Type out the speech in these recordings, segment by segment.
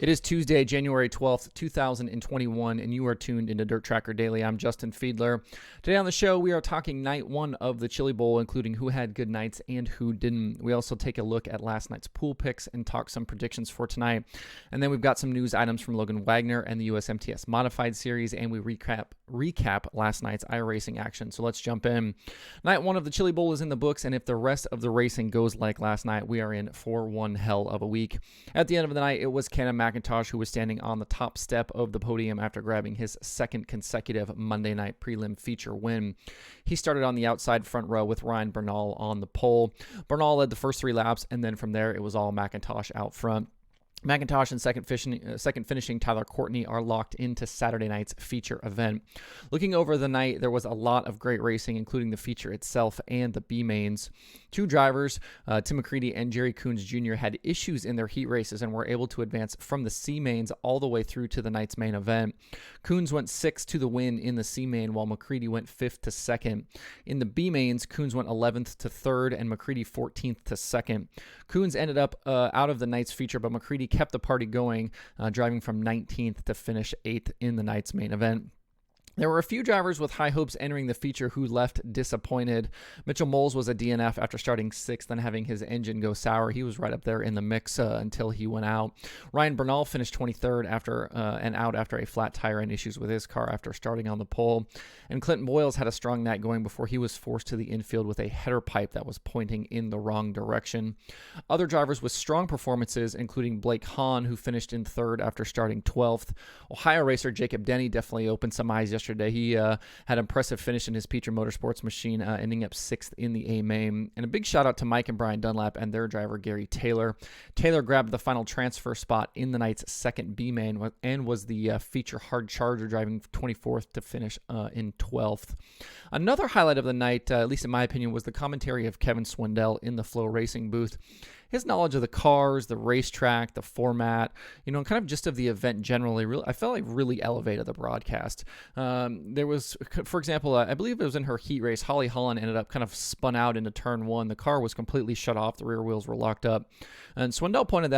It is Tuesday, January 12th, 2021, and you are tuned into DIRTRACKR Daily. I'm Justin Fiedler. Today on the show, we are talking night one of the Chili Bowl, including who had good nights and who didn't. We also take a look at last night's pool picks and talk some predictions for tonight. And then we've got some news items from Logan Wagner and the USMTS Modified Series, and we recap last night's iRacing action. So let's jump in. Night one of the Chili Bowl is in the books, and if the rest of the racing goes like last night, we are in for one hell of a week. At the end of the night, it was McIntosh who was standing on the top step of the podium after grabbing his second consecutive Monday night prelim feature win. He started on the outside front row with Ryan Bernal on the pole. Bernal led the first 3 laps, and then from there it was all McIntosh out front. McIntosh and second finishing Tyler Courtney are locked into Saturday night's feature event. Looking over the night, there was a lot of great racing, including the feature itself and the B mains. 2 drivers, Tim McCready and Jerry Coons Jr., had issues in their heat races and were able to advance from the C mains all the way through to the night's main event. Coons went 6th to the win in the C main, while McCready went 5th to 2nd. In the B mains, Coons went 11th to 3rd and McCready 14th to 2nd. Coons ended up out of the night's feature, but McCready kept the party going, driving from 19th to finish 8th in the night's main event. There were a few drivers with high hopes entering the feature who left disappointed. Mitchell Moles was a DNF after starting 6th and having his engine go sour. He was right up there in the mix until he went out. Ryan Bernal finished 23rd after a flat tire and issues with his car after starting on the pole. And Clinton Boyles had a strong night going before he was forced to the infield with a header pipe that was pointing in the wrong direction. Other drivers with strong performances, including Blake Hahn, who finished in 3rd after starting 12th. Ohio racer Jacob Denny definitely opened some eyes yesterday. He had an impressive finish in his Peter Motorsports machine, ending up 6th in the A main. And a big shout out to Mike and Brian Dunlap and their driver Gary Taylor. Taylor grabbed the final transfer spot in the night's second B main and was the feature hard charger, driving 24th to finish in 12th. Another highlight of the night, at least in my opinion, was the commentary of Kevin Swindell in the Flow Racing booth. His knowledge of the cars, the racetrack, the format, and kind of just of the event generally, I felt like really elevated the broadcast. There was, for example, I believe it was in her heat race, Holly Holland ended up kind of spun out into turn 1. The car was completely shut off. The rear wheels were locked up. And Swindell pointed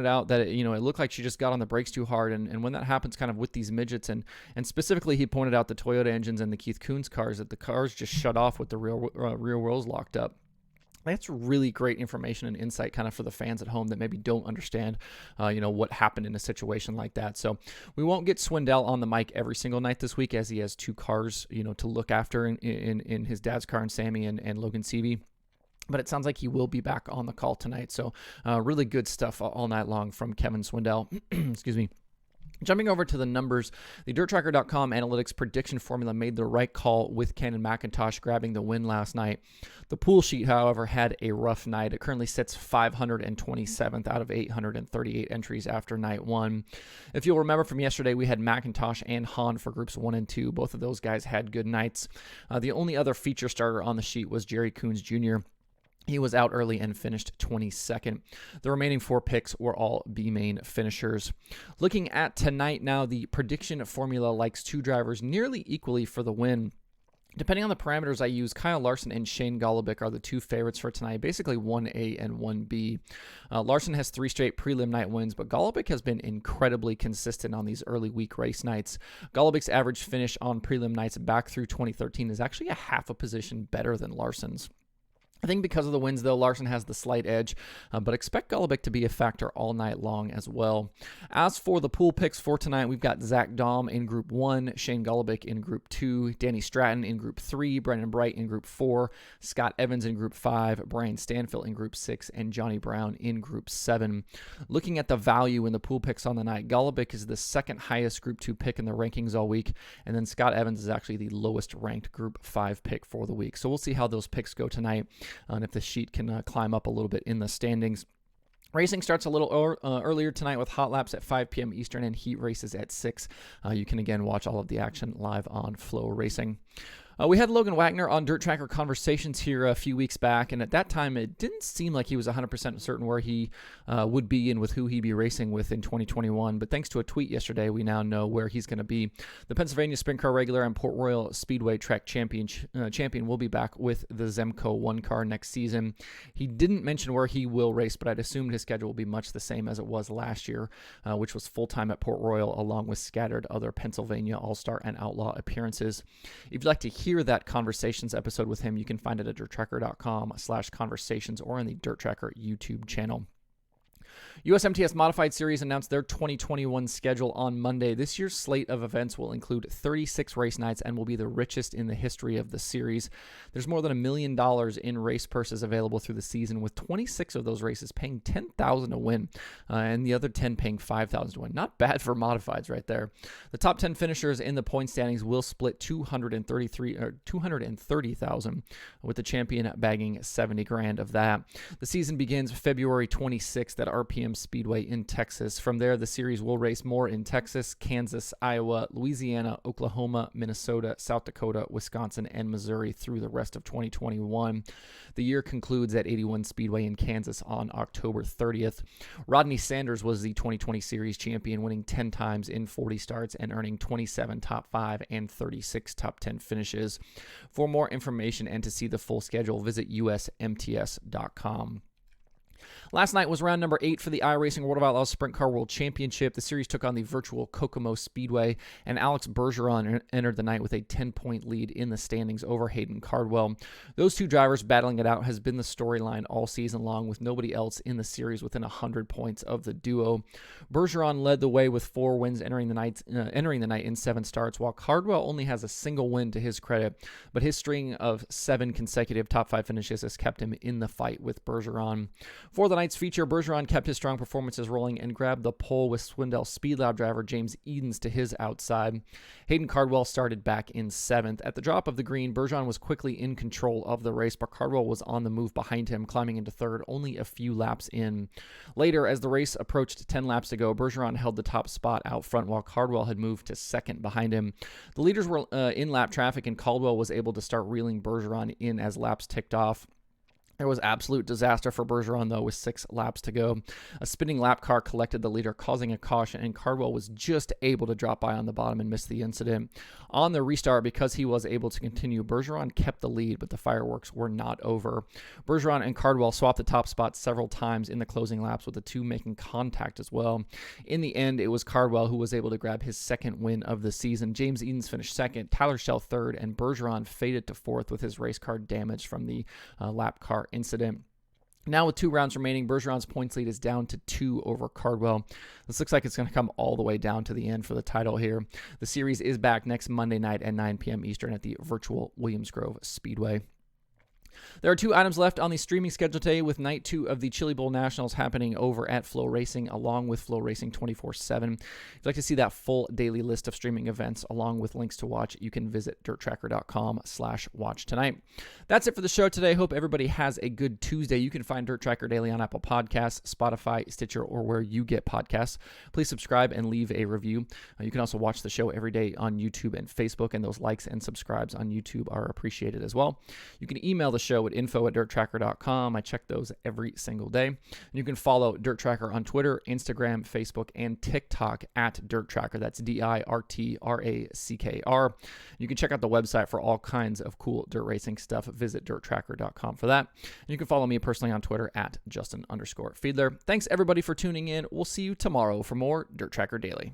out that it looked like she just got on the brakes too hard. And when that happens kind of with these midgets, and specifically he pointed out the Toyota engines and the Keith Kunz cars, that the cars just shut off with the rear wheels locked up. That's really great information and insight kind of for the fans at home that maybe don't understand, what happened in a situation like that. So we won't get Swindell on the mic every single night this week, as he has 2 cars, to look after in his dad's car and Sammy and Logan Seavey. But it sounds like he will be back on the call tonight. So really good stuff all night long from Kevin Swindell. Excuse me. Jumping over to the numbers, the DIRTRACKR.com analytics prediction formula made the right call with Canon McIntosh grabbing the win last night. The pool sheet, however, had a rough night. It currently sits 527th out of 838 entries after night 1. If you'll remember from yesterday, we had McIntosh and Hahn for groups 1 and 2. Both of those guys had good nights. The only other feature starter on the sheet was Jerry Coons Jr. He was out early and finished 22nd. The remaining 4 picks were all B-main finishers. Looking at tonight now, the prediction formula likes 2 drivers nearly equally for the win. Depending on the parameters I use, Kyle Larson and Shane Golobic are the 2 favorites for tonight, basically 1A and 1B. Larson has 3 straight prelim night wins, but Golobic has been incredibly consistent on these early week race nights. Golobic's average finish on prelim nights back through 2013 is actually a half a position better than Larson's. I think because of the wins, though, Larson has the slight edge, but expect Golobic to be a factor all night long as well. As for the pool picks for tonight, we've got Zach Dahm in Group 1, Shane Golobic in Group 2, Danny Stratton in Group 3, Brandon Bright in Group 4, Scott Evans in Group 5, Brian Stanfield in Group 6, and Johnny Brown in Group 7. Looking at the value in the pool picks on the night, Golobic is the second highest Group 2 pick in the rankings all week, and then Scott Evans is actually the lowest ranked Group 5 pick for the week. So we'll see how those picks go tonight. And if the sheet can climb up a little bit in the standings. Racing starts a little earlier tonight with hot laps at 5 p.m. Eastern and heat races at 6. You can again watch all of the action live on Flow Racing. We had Logan Wagner on Dirt Tracker Conversations here a few weeks back, and at that time it didn't seem like he was 100% certain where he would be and with who he'd be racing with in 2021. But thanks to a tweet yesterday, we now know where he's going to be. The Pennsylvania Sprint Car regular and Port Royal Speedway track champion will be back with the Zemco one car next season. He didn't mention where he will race, but I'd assumed his schedule will be much the same as it was last year, which was full-time at Port Royal along with scattered other Pennsylvania All-Star and Outlaw appearances. If you'd like to hear that Conversations episode with him, you can find it at DIRTRACKR.com/conversations or on the Dirt Tracker YouTube channel. USMTS Modified Series announced their 2021 schedule on Monday. This year's slate of events will include 36 race nights and will be the richest in the history of the series. There's more than $1 million in race purses available through the season, with 26 of those races paying $10,000 to win, and the other 10 paying $5,000 to win. Not bad for modifieds right there. The top 10 finishers in the point standings will split $230,000, with the champion bagging $70,000 of that. The season begins February 26th at RPM Speedway in Texas. From there, the series will race more in Texas, Kansas, Iowa, Louisiana, Oklahoma, Minnesota, South Dakota, Wisconsin, and Missouri through the rest of 2021. The year concludes at 81 Speedway in Kansas on October 30th. Rodney Sanders was the 2020 series champion, winning 10 times in 40 starts and earning 27 top 5 and 36 top 10 finishes. For more information and to see the full schedule, visit USMTS.com. Last night was round number 8 for the iRacing World of Outlaws Sprint Car World Championship. The series took on the virtual Kokomo Speedway, and Alex Bergeron entered the night with a 10-point lead in the standings over Hayden Cardwell. Those two drivers battling it out has been the storyline all season long, with nobody else in the series within 100 points of the duo. Bergeron led the way with 4 wins entering the night in 7 starts, while Cardwell only has a single win to his credit, but his string of 7 consecutive top 5 finishes has kept him in the fight with Bergeron. For the night's feature, Bergeron kept his strong performances rolling and grabbed the pole with Swindell Speed Lab driver James Edens to his outside. Hayden Cardwell started back in 7th. At the drop of the green, Bergeron was quickly in control of the race, but Cardwell was on the move behind him, climbing into 3rd only a few laps in. Later, as the race approached 10 laps to go, Bergeron held the top spot out front while Cardwell had moved to 2nd behind him. The leaders were in lap traffic, and Caldwell was able to start reeling Bergeron in as laps ticked off. There was absolute disaster for Bergeron, though, with 6 laps to go. A spinning lap car collected the leader, causing a caution, and Cardwell was just able to drop by on the bottom and miss the incident. On the restart, because he was able to continue, Bergeron kept the lead, but the fireworks were not over. Bergeron and Cardwell swapped the top spot several times in the closing laps, with the two making contact as well. In the end, it was Cardwell who was able to grab his 2nd win of the season. James Edens finished 2nd, Tyler Schell 3rd, and Bergeron faded to 4th with his race car damaged from the lap car incident. Now with 2 rounds remaining, Bergeron's points lead is down to 2 over Cardwell. This looks like it's going to come all the way down to the end for the title here. The series is back next Monday night at 9 p.m. Eastern at the virtual Williams Grove Speedway. There are 2 items left on the streaming schedule today, with Night 2 of the Chili Bowl Nationals happening over at Flow Racing, along with Flow Racing 24/7. If you'd like to see that full daily list of streaming events, along with links to watch, you can visit DIRTRACKR.com/watch tonight. That's it for the show today. Hope everybody has a good Tuesday. You can find Dirt Tracker Daily on Apple Podcasts, Spotify, Stitcher, or where you get podcasts. Please subscribe and leave a review. You can also watch the show every day on YouTube and Facebook, and those likes and subscribes on YouTube are appreciated as well. You can email the show at info@dirttracker.com. I check those every single day. And you can follow Dirt Tracker on Twitter, Instagram, Facebook, and TikTok at Dirt Tracker. That's DIRTRACKR. You can check out the website for all kinds of cool dirt racing stuff. Visit DIRTRACKR.com for that. And you can follow me personally on Twitter at Justin_Fiedler. Thanks everybody for tuning in. We'll see you tomorrow for more Dirt Tracker Daily.